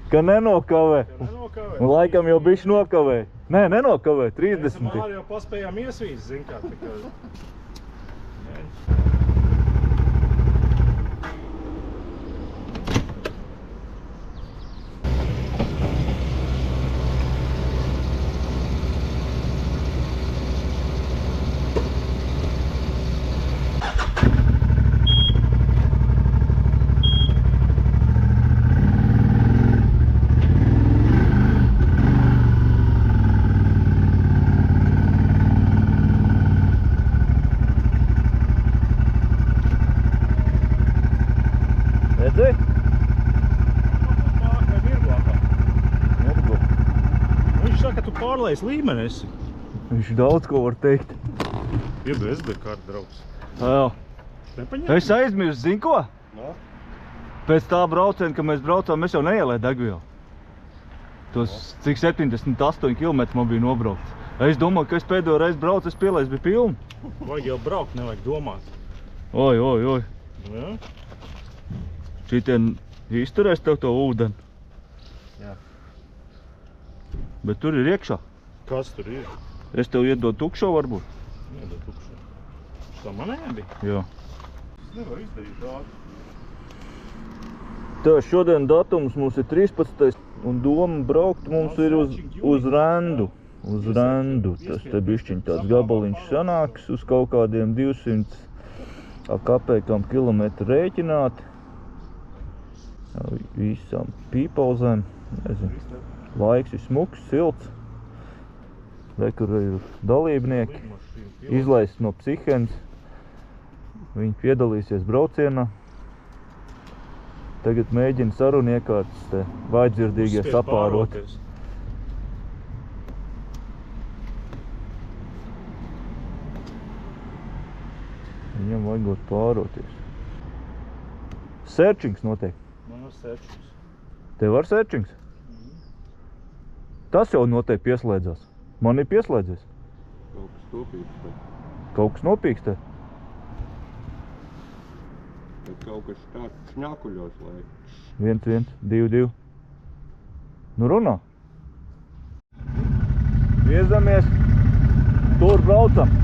Ka nenokavē. Laikam jau bišķi nokavē. Nē, nenokavē, 30. Mēs ar jau paspējām iesvīst, zin kā, tā kā... Pārlaiz līmeni esi. Viņš daudz ko var teikt. Iedu SB kārta draugs. Jā. Nepaņem? Es aizmirstu, zini ko? No? Pēc tā brauciena, kad mēs braucām, mēs jau neielēju degvielu. Tos, cik 78 km man bija nobraukts. Es domāju, ka es pēdējo reizi braucu, es pielaids bija pilni. Vajag jau braukt, nevajag domāt. Oi. Jā? Šitien izturēs tev to ūdeni. Jā. Bet tur ir iekšā. Kas tur ir? Es tev iedodu tukšo varbūt? Iedod tukšo. Šitā manējā bija? Jā. Es nevaru izdarīt tādu. Tā, šodien datums mums ir 13. un doma braukt mums ir uz Rendu. Uz Rendu. Tas te bišķiņ tāds gabaliņš sanāks uz kaut kādiem 200 kapekam kilometru rēķināt. Visām pīpauzēm, nezinu. Laiks ir smuks, silts. Kur ir dalībnieki, izlaist no Psihenes. Viņi piedalīsies braucienā. Tagad mēģina sarunu iekārtas te vājdzirdīgie sapārot. Viņam vajag pāroties. Sērčings notiek. Man ir sērčings. Tev var sērčings? Tas jau noteikti pieslēdzās. Man ir pieslēdzies. Kaut kas nopīkstē. Kaut kas nopīkstē? Bet kaut kas tāds šņakuļos, lai... 1, 2. Nu runā. Viezamies. Tur braucam.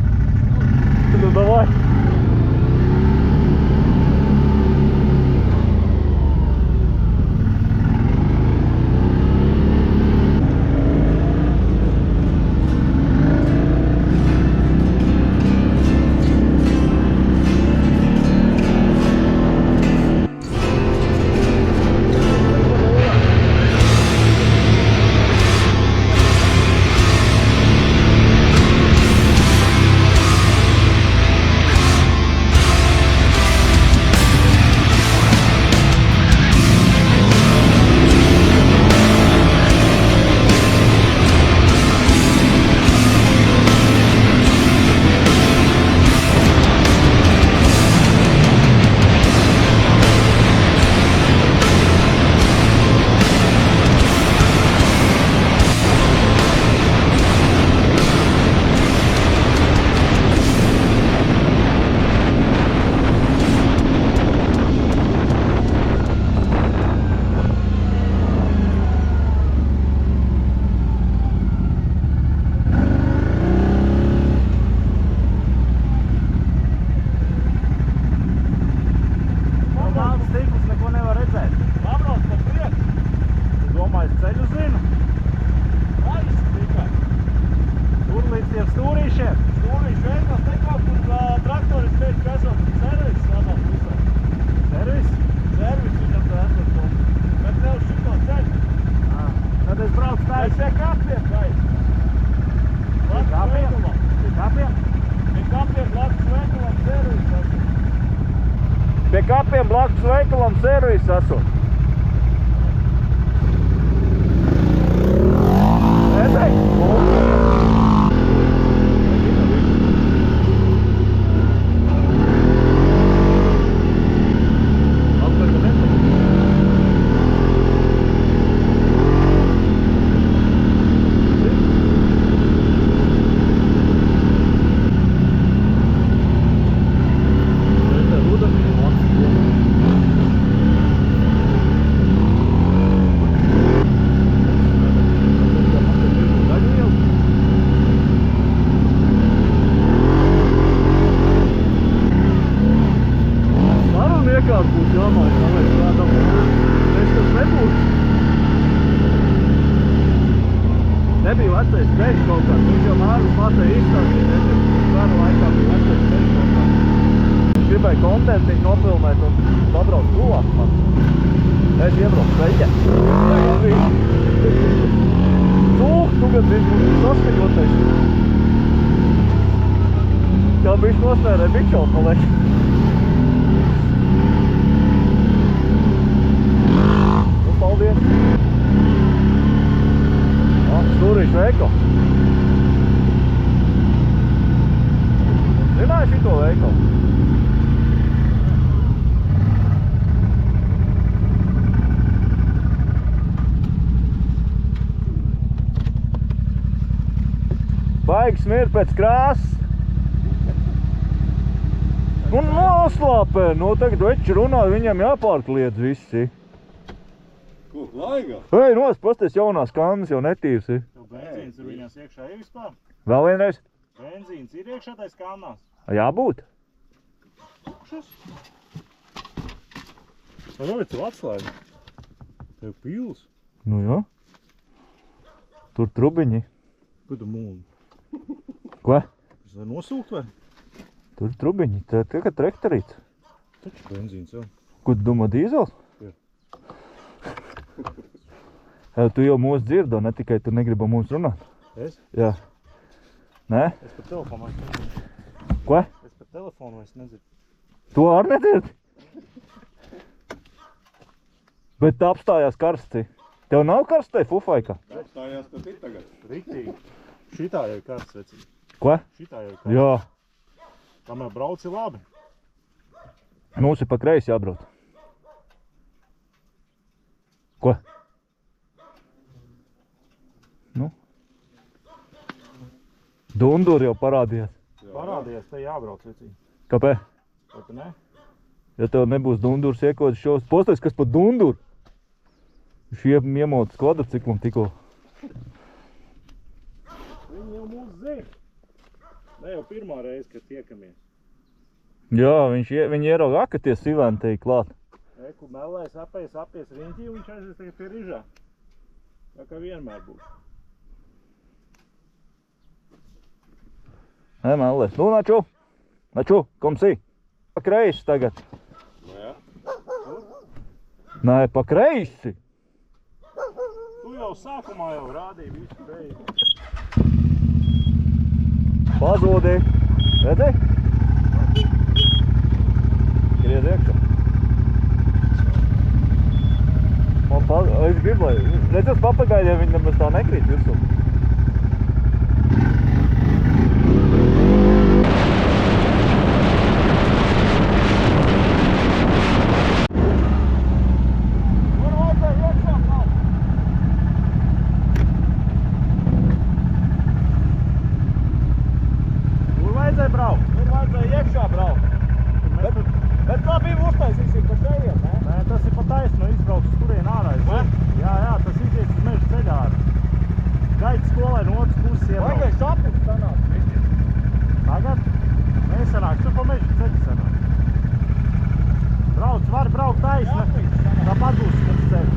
Nu davai. viņam blakus veikalam servis esot. Nebija vecais ceļš kaut kāds, viņš jau Mārvis mācēja izstāstīt, es varu laikā bija vecais ceļš kaut kāds. Viņš gribēja kontentiņu nofilmēt un pabraukt tuvāk man. Es iebraucu ceļķē. Tu gan viņš saskaņotais. Kā viņš nosmērē bičels, man liekas. Nu, paldies. Stūrīšu veikalu. Zināju šito veikalu? Baigi smirt pēc krāsas. Un noslāpē, tagad veči runā, viņam jāpārkliedz visi. Ko, laigā? Ej, pasties jaunās kannas, jau netīvs ir. Tev benzīns ir viņās iekšā ir vispār? Vēl vienreiz? Benzīns ir iekšā tais kannās? Jābūt. Šis? Vai vēl ir tev atslēga? Tev pils? Nu jā. Tur trubiņi. Ko tu mūli? Ko? Tas var nosūkt vai? Tur trubiņi. Tā kā trektorīts. Taču benzīns jau. Ko tu domā, dīzels? Tu jau mūs dzirdo, ne tikai tu negribi mūs runāt. Es? Jā. Nē? Es par telefonu vairs nedzirdu. Ko? Es par telefonu vairs nedzirdu. To arī nedzirdi? Bet tā apstājās karstī. Tev nav karstē fufaika? Apstājās tad ir tagad. Riktīgi. Šitā jau ir karsts, vecīgi. Ko? Šitā jau ir karsts. Jā. Kamēr brauci labi. Mums ir pa kreisi jābrauc. Ko? Nu? Dunduri jau parādījās. Parādījās, te jābrauc, vecīgi. Kāpēc? Vai tu ne? Ja tev nebūs dundurs iekodas šos, postais, kas pa dunduru? Viņš iemotas kvadriciklam tikko. Viņi jau mūs zina. Ne jau pirmā reize, kad tiekamies. Jā, viņi ieraugā, ka tie sivēni te ir klāt. Eku melēs apies riņķī un viņš aizies tagad pie rižā. Tā kā vienmēr būs. Nē, melēs. Nu, naču, komsī. Pa kreisi tagad. Nu jā. Nē, pa kreisi. Tu jau sākumā jau rādīji visu beidzi. Pazūdī. Redzi? Griez iekšā. Es gribu, lai... Redz, uz papagaļiem viņi nemaz tā nekrīt virsū. Tur vajadzēja braukt. Tur vajadzēja iekšā braukt. Bet tā bija uztaisīsim pa šeit, ne? Nē, tas ir pa taisnu izbrauc uz turien ārā. Jā, tas izies uz meža ceļā ārā. Gaita skolai no otras puses iebrauc. Vajag sapnis sanāk, višķi. Tagad? Nesanāk, tur pa meža ceļu sanāk. Brauc, var braukt taisni. Tāpat būs uz ceļu.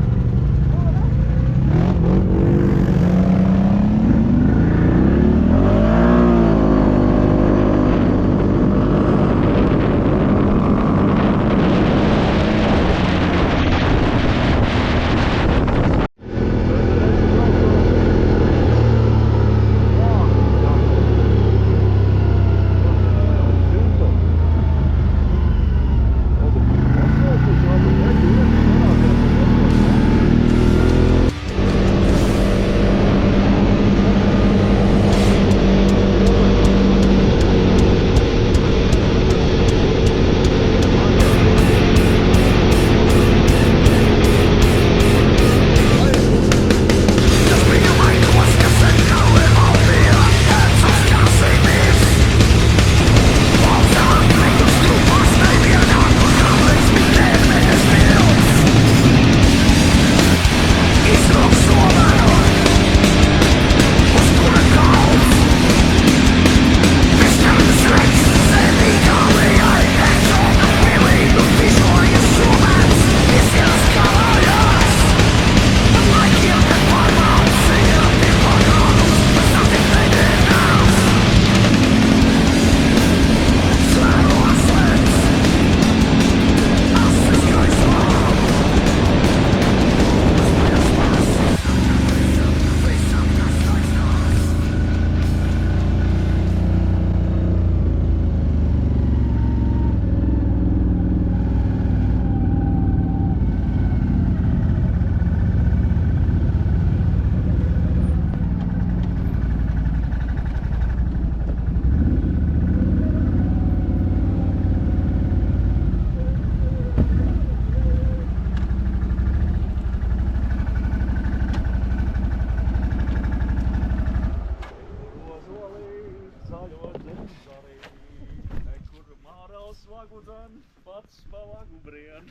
lagu dzan, pats pa lagu brien.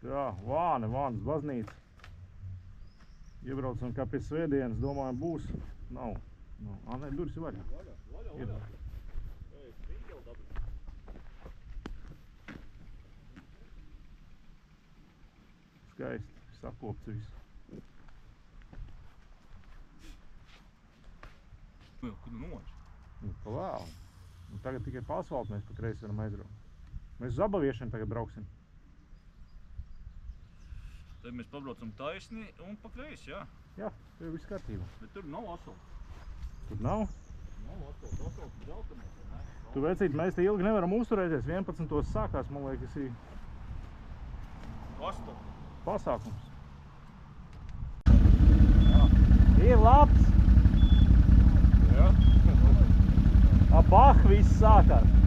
Jā, Vānas baznīca. Iebraucam kā pie svētdienas, domājam būs. Nav. Nē, durvis ir vaļā. Vaļā. Skaisti, sakopts viss. Kur tu noši? Pa vēlu. Tagad tikai pa asfaltu mēs pa kreisi varam aizbraukt. Mēs uz Abaviešiem tagad brauksim. Tad mēs pabraucam taisni un pa kreisi, jā? Jā, tev viss kārtībā. Bet tur nav asfalts. Tur nav? Nav asfalts dzeltenēs, vai ne? Tu vecīt, mēs te ilgi nevaram uzturēties. 11. sākās, man liekas, ir pasākums. Ir labs. Jā. Abah viss sākās.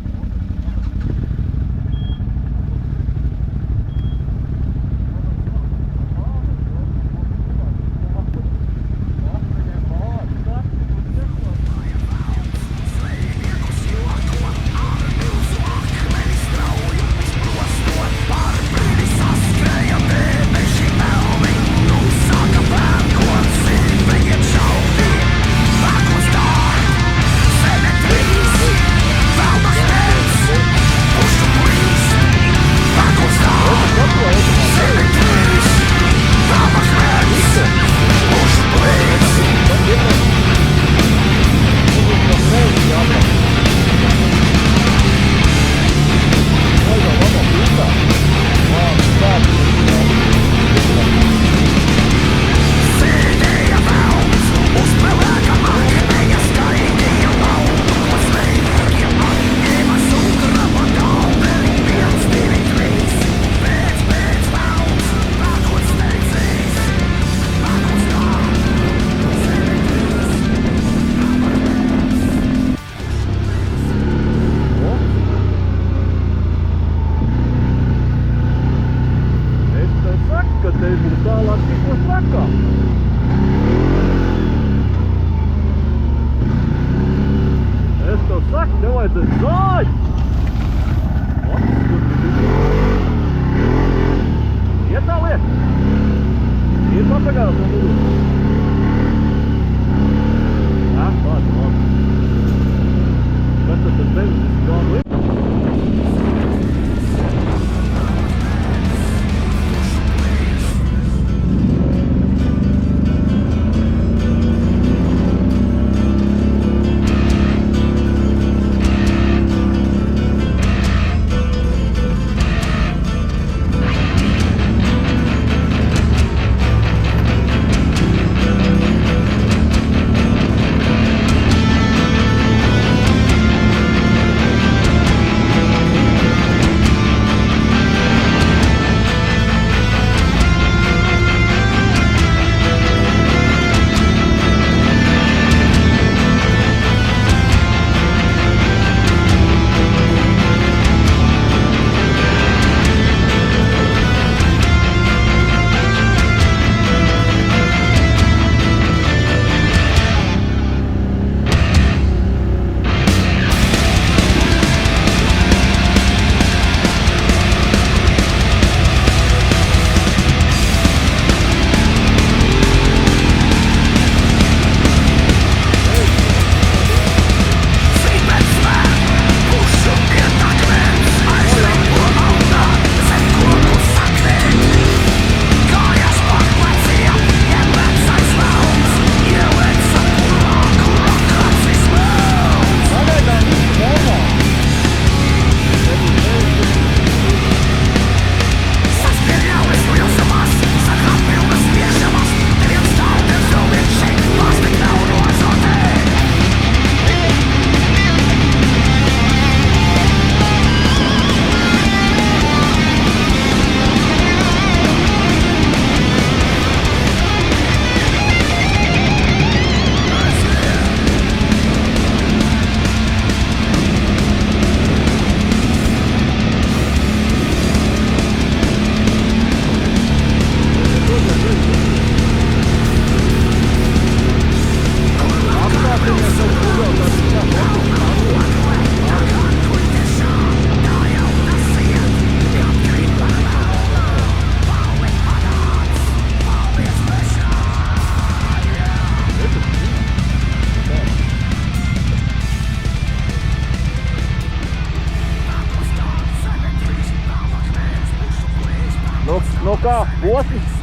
kā posms?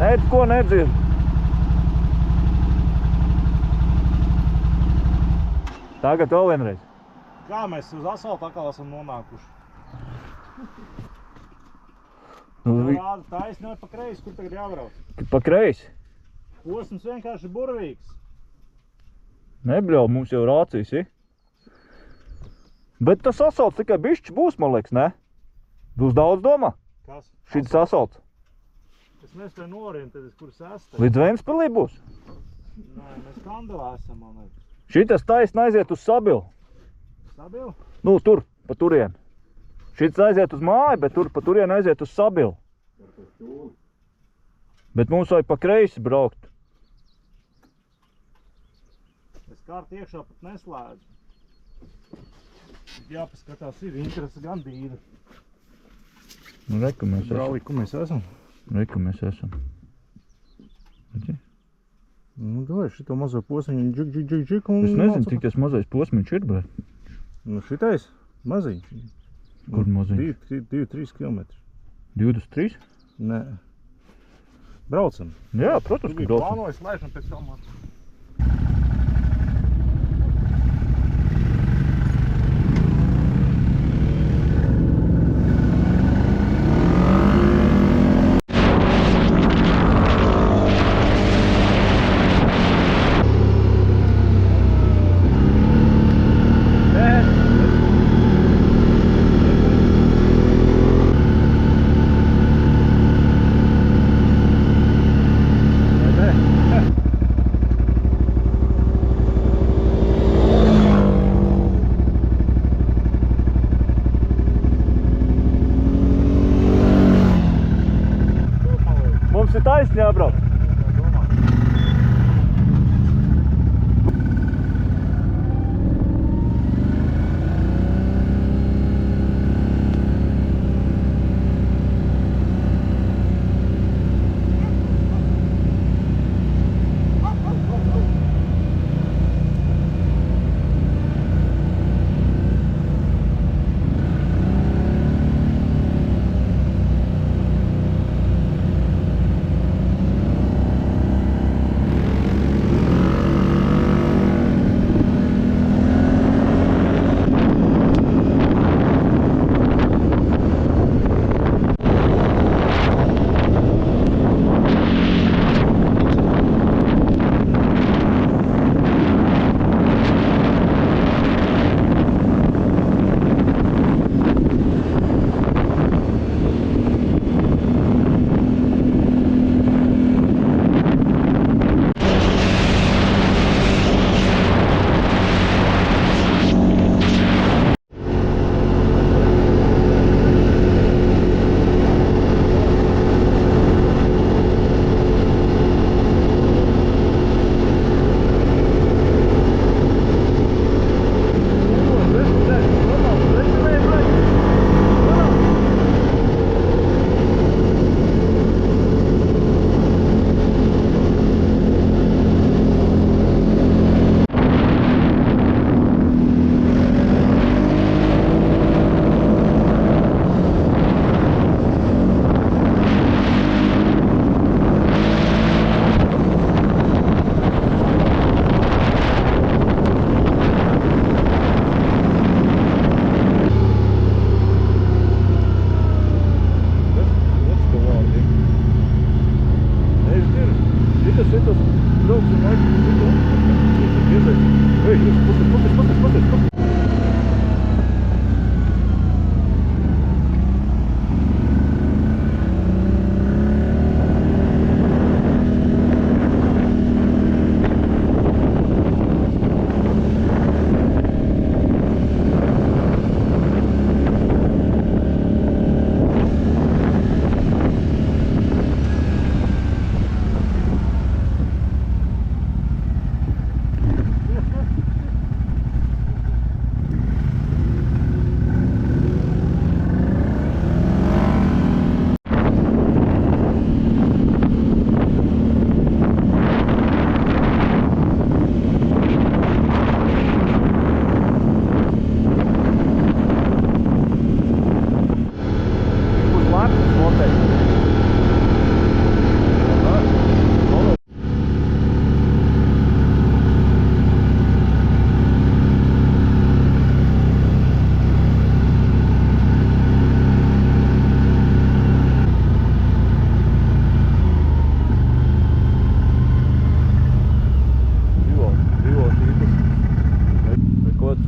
Nē, tu ko nedzirdi? Tagad vēl vienreiz. Kā mēs uz asfalta atkal esam nonākuši? Nu, Rāda taisni vai pa kreisi, kur tagad jābrauc? pa kreisi. Posms vienkārši burvīgs. Nebļauj, mums jau rācijas, ja? Bet tas asfalts tikai bišķi būs, man liekas, ne? Būs daudz domā? Kas? Šis asfalts. Es nespēju norientēties, kur es esmu. Līdz Ventspilī būs. Nē, mēs Kandavā esam, man liekas. Šitas taisni aiziet uz Sabilu. Sabilu? Nu, tur, pa turien. Šitas aiziet uz māju, bet tur pa turien aiziet uz Sabilu. Bet mums vajag pa kreisi braukt. Es kārtu iekšā pat neslēdzu. Jāpaskatās, ir interesi gan dīda. Nu, reku mēs esam. Brālī, kur mēs esam? Reku mēs esam. Redzi? Nu, davai, šito mazo posmiņu džik un... Es nezinu, cik tas mazais posmiņš ir, bet... Nu, šitais maziņš. Kur maziņš? 2-3 kilometri. 23? Nē. Braucam. Jā, protams, ka braucam. Plānoju slēgšanu pēc tam.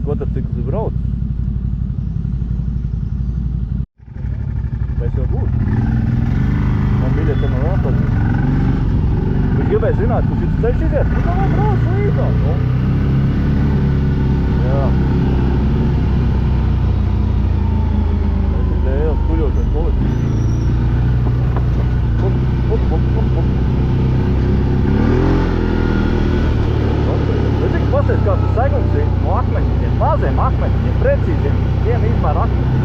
Kvadracikls ir braucis. Mēs jau būtu. Man biļete nav jāpazīt. Viņš gribēja zināt, kur šis ceļš iziet. Nu, tā vēl brauc līdz. Nu. Jā. Tas ir dēls, kuļošais policija. Hop. Redzi, pasties, kāds ir segums ir no akmeņiem, maziem akmeņiem, precīziem, viena izmēra akmeņiem.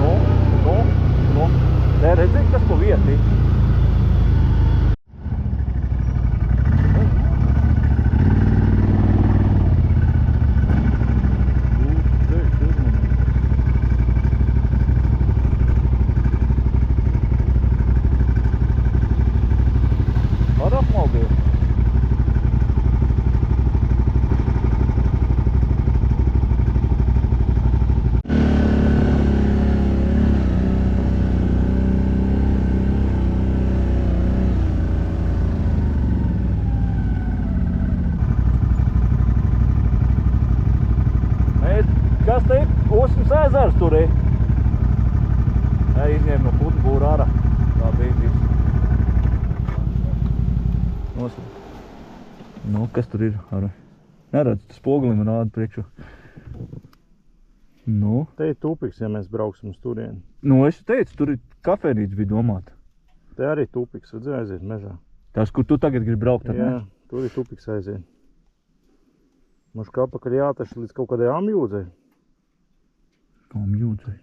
Nu. Te redzi, kas pa vieti. Kas te ir? Osmas ezers tur ir. Jā, izņēma no putnu būra ārā. Tā bija viss. Noslēd. Nu, kas tur ir? Ārā. Neredz, tas spogulim rāda priekšu. Nu. Te ir tupiks, ja mēs brauksim uz turieni. Nu, es teicu, tur ir kafejnīca bija domāta. Te arī tupiks, redzi, aiziet mežā. Tas, kur tu tagad gribi braukt, tad Jā, ne? tur ir tupiks aiziet. Mums kā pakaļ jātaši līdz kaut kādai amjūdzei. Amjūdzei.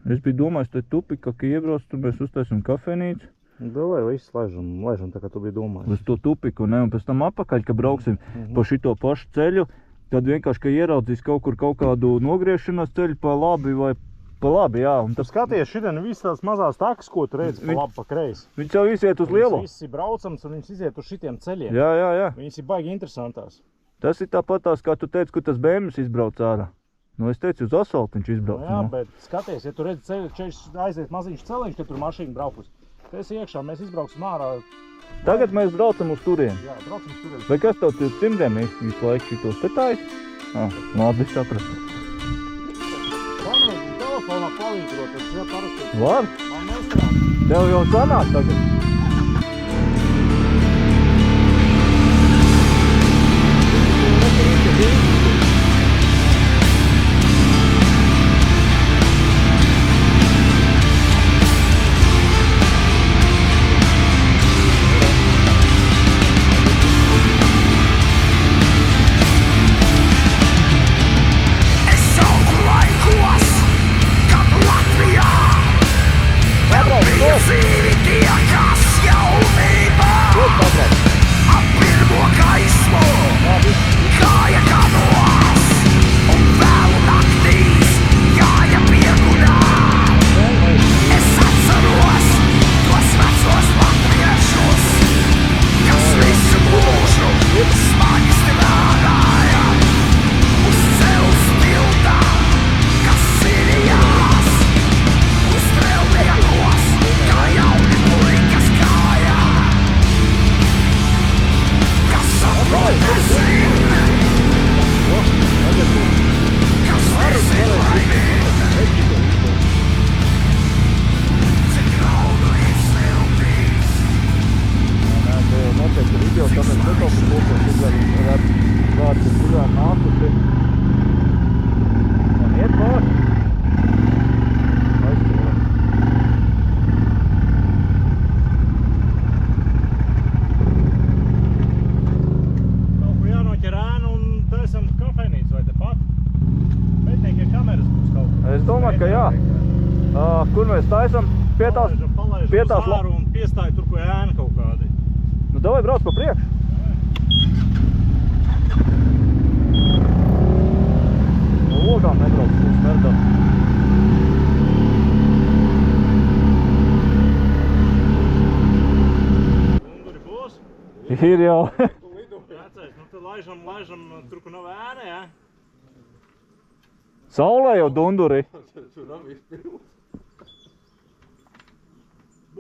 Es biju domājis, te tupika, ka iebrauc, tur mēs uztaisim kafejnīcu. Davai, viss laižam tā kā tu biji domājis. Uz to tupiku, ne, un pēc tam apakaļ, ka brauksim pa šito pašu ceļu, tad vienkārši, ka ieraudzīs kaut kur kaut kādu nogriešanās ceļu pa labi vai pa labi, jā. Un Tu skaties, šitien viss tās mazās takas, ko tu redzi pa labi, pa kreisi. Viņš jau iziet uz lielo. Viņas visi braucams un viņas iziet uz šitiem ceļiem. Jā. Viņas ir baigi interesantās. Tas ir tāpatās, kā tu teici, kur tas bēmis izbrauc ārā. Nu, es teicu, uz asfaltu viņš izbrauc. Jā, bet skaties, ja tu redzi ceļš aiziet maziņš celiņš, ka tur mašīna braukus. Te esi iekšā, mēs izbrauksim ārā. Tagad mēs braucam uz turieni. Jā, braucam uz turieni. Vai kas tev tur cimdiem ir visu laiku šitos te taisi? Labi, sapratu. Panēģi telefonā palīdrot, tas jau parasti. Var? Man nestrādā. Tev jau sanāk tagad. Es domāju, ka jā. Kur mēs taisam? Pie tās sāru un piestāja tur, ko ēna kaut kādi. Nu, davai brauc pa priekšu. No logām nebrauc, mums merdam. Dunduri būs? Ir jau. Jācēs, nu tad laižam tur, kur nav ēna, jā? Saulē jau dunduri.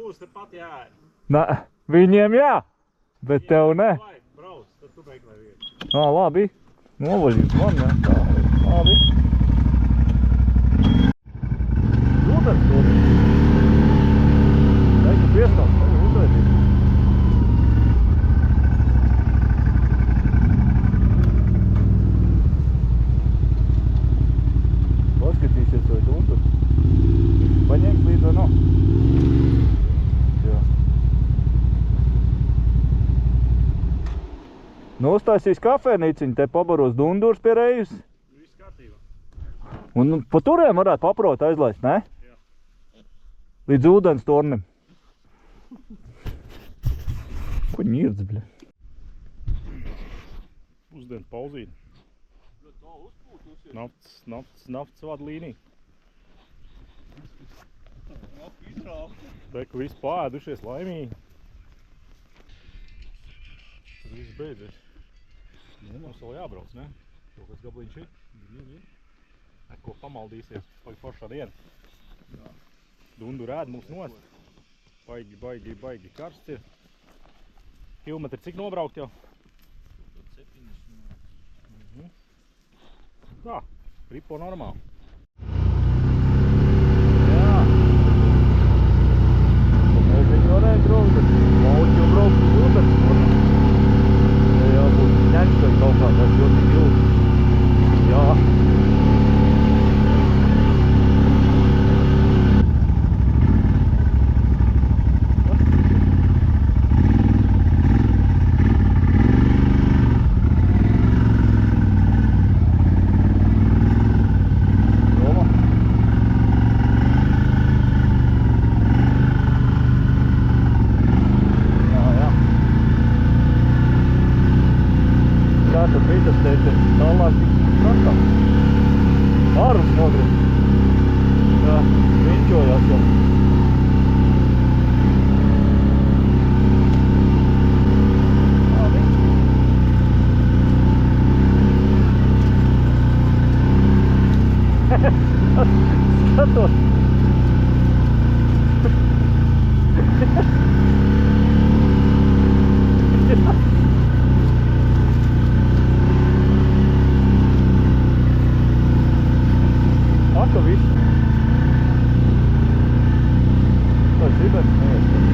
būs tepat jāēd. Nē, viņiem jā, bet tev ne. Vajag, brauc, tad tu meklē vietu. Labi. Novaļīt man, ne? Tā, labi. Ūdens tur. Teiktu piestāst, tagad uzveidīt. Paskatīsies, vai tu tur. Paņēmis līdz vai nav? Jā. Nostāsīs kafēnīciņu, te pabaros dundurs pie Reivas. Viss kārtībā. Un pa turiem varētu paprot aizlaist, ne? Jā. Līdz ūdens tornim. Ko ņirds, bļa? Pusdien pauzīt. Nafts vadlīnija. Beku visi pāēdušies laimīgi. Tas viss beidzies. Mums vēl jābrauc, ne? Kaut kāds gabliņš ir. Ko pamaldīsies. Pagi foršā diena. Dundu rēd mums nost. Baigi karsts ir. Kilometri cik nobraukt jau? 70. Tā, ripo normāli. Jā. Mēs viņu varēja braukt, bet lauķi jau braukt uz ūdens tornim. Te jābūt ņemškai kaut kādās ļoti jūtas. Jā. Skatos. Aka viss. Tā zibens neieskat.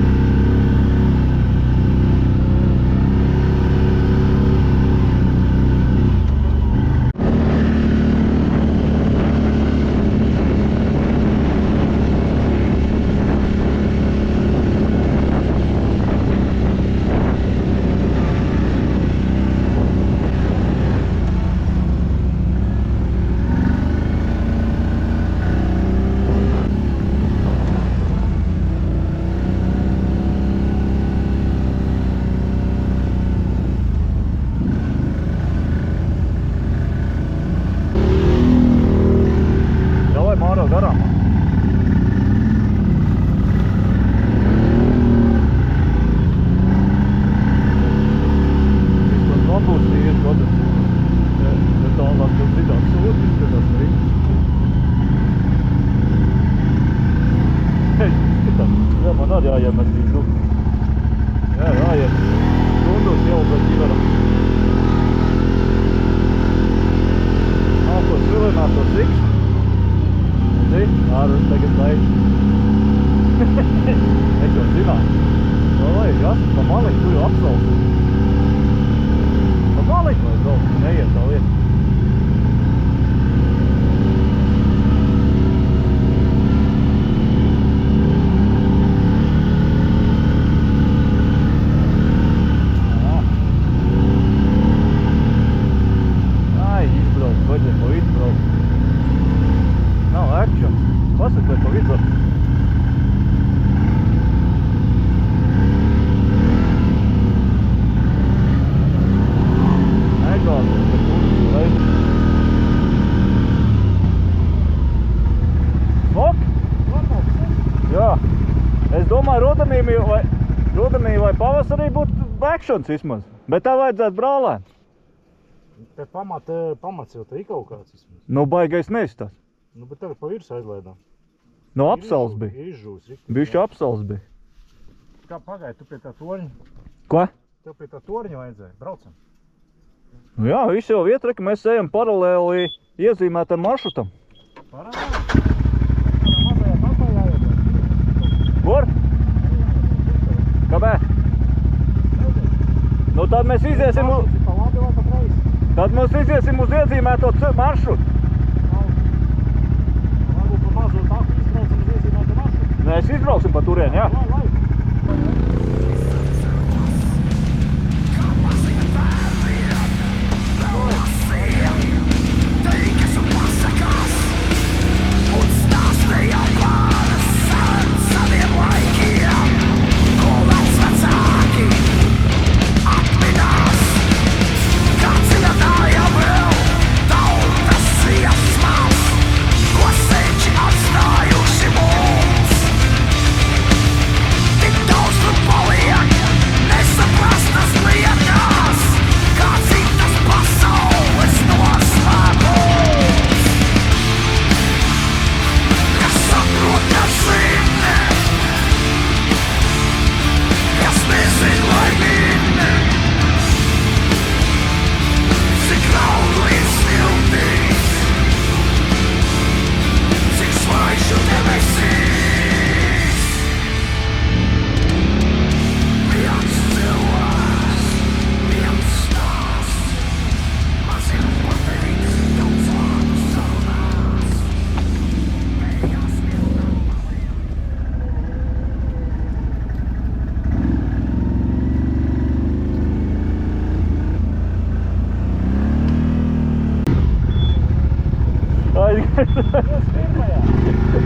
Rudenī vai pavasarī būtu bekšons vismaz, bet tā vajadzētu brālēn. Te pamats jau te ir kaut kāds vismaz. Nu, baigais neizstās. Nu, bet tagad pa virsu aizlaidām. No apsals bija. Ir izžūs. Bišķi apsals bija. kā pagaidi, tu pie tā torņa. Ko? Tev pie tā torņa vajadzēja, braucam. Nu jā, viss jau vietra, ka mēs ejam paralēli iezīmētam maršrutam. Paralēli? Tādā mazajā takā jāiet. Kur? Kāpēc? Nu tad mēs iziesim uz... Pa labi vai pa kreisi? Tad mēs iziesim uz iezīmēto maršrutu. Varbūt pa mazo taku izbraucam uz iezīmēto maršrutu. Mēs izbrauksim pa turieni, jā? Lai.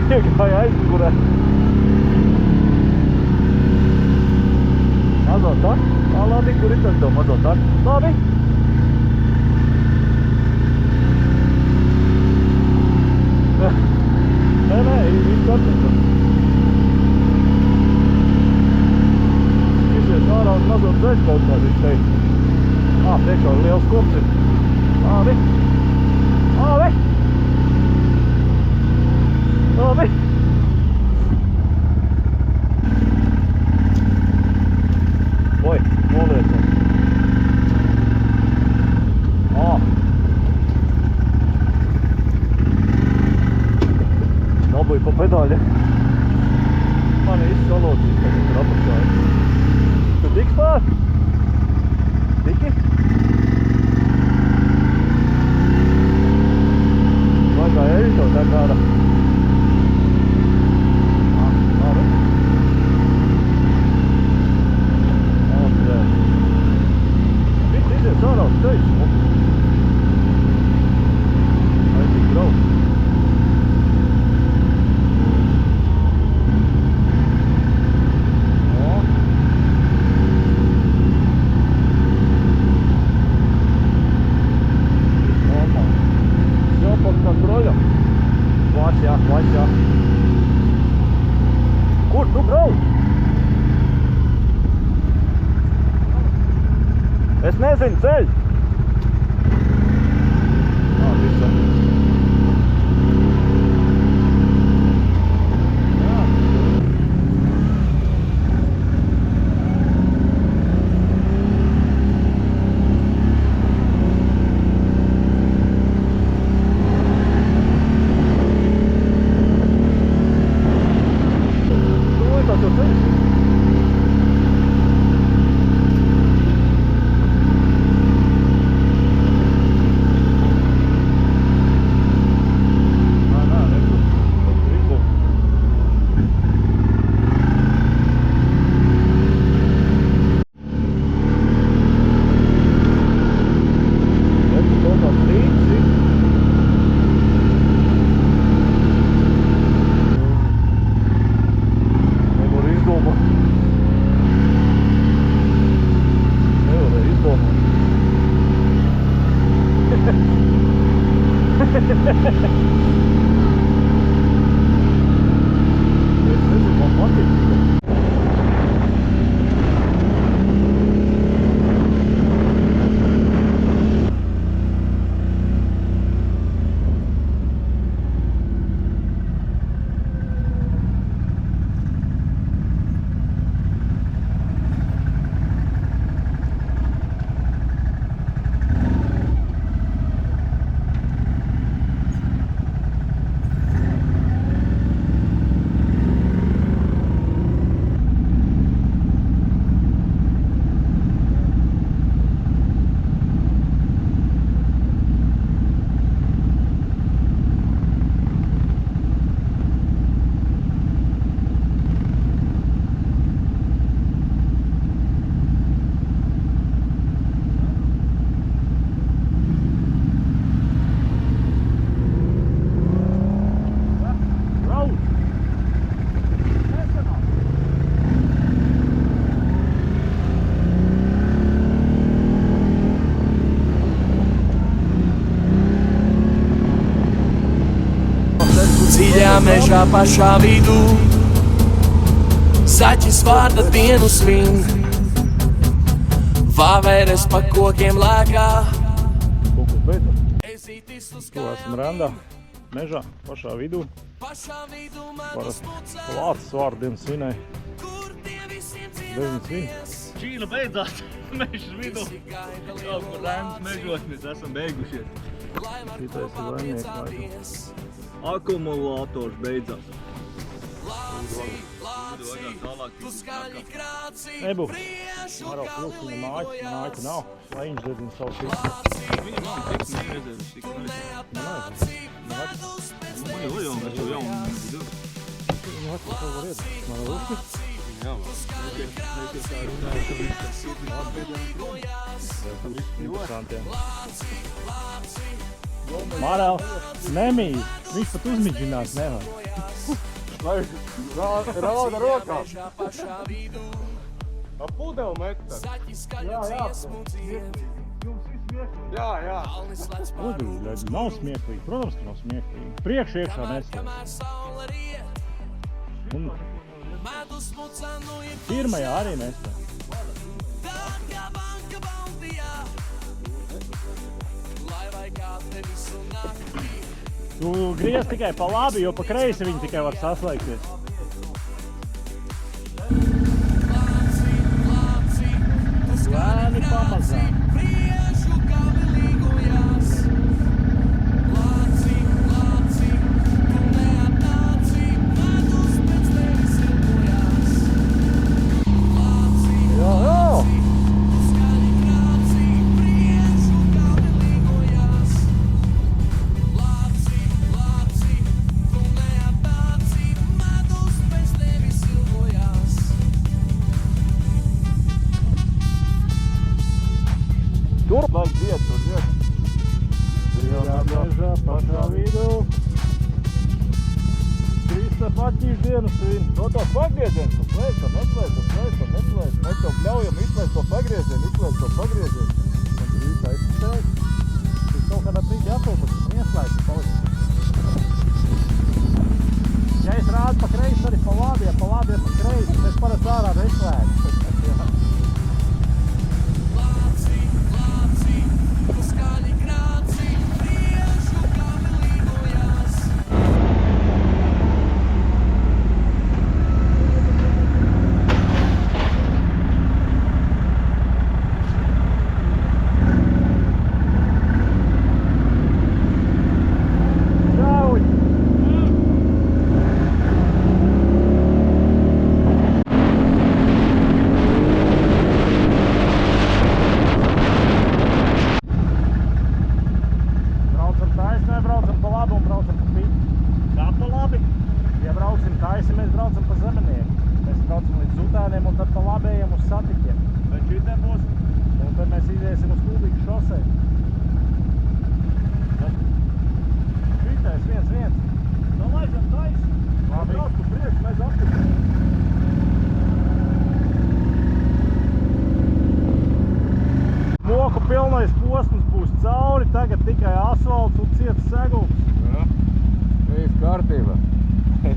Iegāja aizmugurē. Mazo taku? Labi, kur ir tad to mazo taku? Labi. Nē, viss kārtībā. Izies ārā uz mazo ceļu kaut kā, viņš teica. Priekšā ir liels kops ir. Labi. Oi, noliecam. Dabūju pa pedāļa. Man viss salocīs, kad tur apakšā ir. Tu tiks pār? Tiki? Vai kā eļļo tā kāda? Kur tu brauc? Es nezinu ceļu. Viss. pašā vidū. Zaķis vārda dienu svin, vāveres pa kokiem lēkā. Kaut kas beidzas. Ezītis uz To esam randā, mežā, pašā vidū. Parasti Lācis vārdu dienu svinēja. Bezņas viņa. Čīna beidzās mežas vidū. Kaut kur Rēmas mežos mēs esam beigušies. Šitais ir laimnieks laikam. Akumulators beidzās. Nebu. Maro plūks viņa māķi nav. Lai viņš dedzina savu šīs. Viņa nav tik nezēvis, tik nezēvis. Oj, mēs jau jaunu vidu. Viņa vecā to var iedot. Maro lūki. Jā, man. Interesantiem. Marēl, nemīz. Viņš pat uzmidžināt nevar. Lai rauda rokā. Ap pudeli meta. Jā. Lūdzu, nav smieklīgi. Protams, ka nav smieklīgi. Priekš iekšā nesēs. Un pirmajā arī nesēs. Tu griez tikai pa labi, jo pa kreisi viņi tikai var saslēgties. Lēni pamazām. Tur vajag vietu, tur vietu. Mežā, pašā vidū. Krista paķīšu dienu svin. No to pagriezienu, tu slēdz. Mēs tev ļaujam izslēgt to pagriezienu. Man tur īstā izslēgt. Tu kaut kādā brīdī atpūtas, man ieslēgts palikt. Ja es rādu pa kreisi, arī pa labi, ja pa labi, ja pa kreisi, es parasti ārā neslēgu. Pilnais posms būs cauri, tagad tikai asfalts un ciets segums. Jā. Viss kārtībā.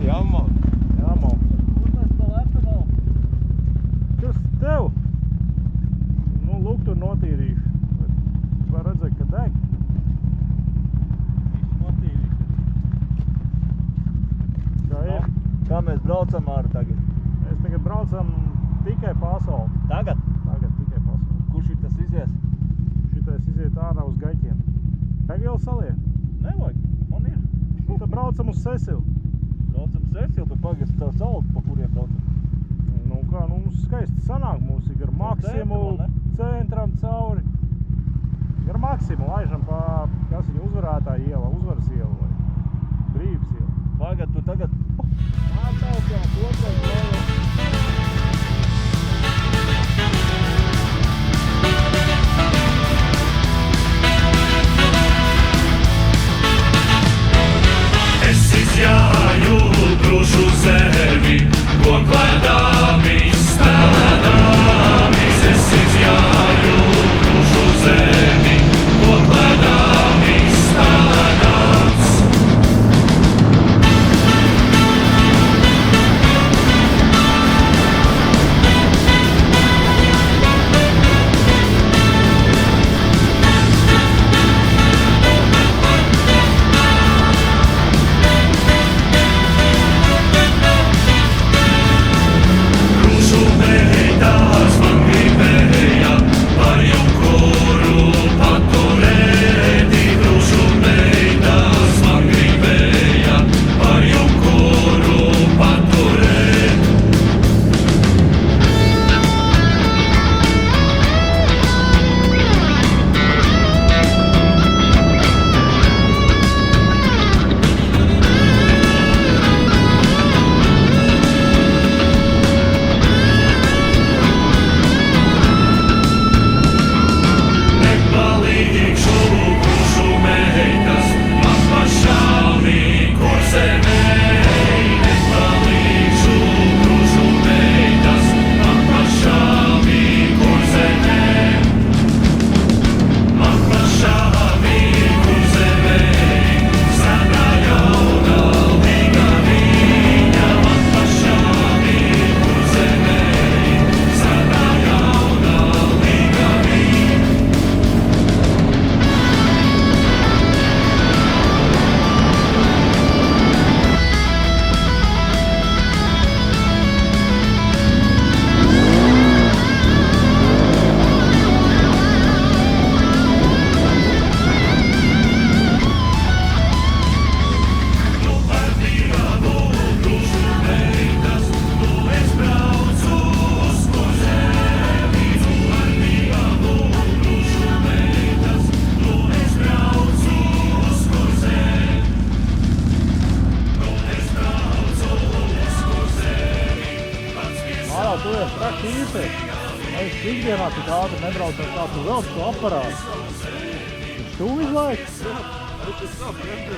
Jammal. Uznes pa leptabalu. Kas tev? Nu, lūk, tur notīrīšu. Var redzēt, ka deg. Kā ir? Kā mēs braucam ārā tagad? Mēs tagad braucam tikai pa asfaltu. Tagad? Tagad tikai pa asfaltu. Kur šitas izies? Šitais iziet ārā uz gaļķiem. Degvielu saliet? Nevajag, man ir. Nu, tad braucam uz Sesilu. Braucam Sesilu, bet pagaist caur saldu, pa kuriem braucam. Nu kā, nu mums skaisti sanāk, mums ir gar Maksimu, centram cauri. Gar Maksimu laižam pa, kas viņa uzvarētāja iela, uzvaras iela vai Brības iela. Pagad, tu tagad Attālkām, otrais lēlē. Es izjāju brušu sevi, ko klēdāmi spēlēdāmi. Es izjāju brušu sevi, ko klēdāmi spēlēdāms. ātri nebraucot kā tu vēl šo aparātu. Viņš tu visu laiku? Tas ir tā, bremzē,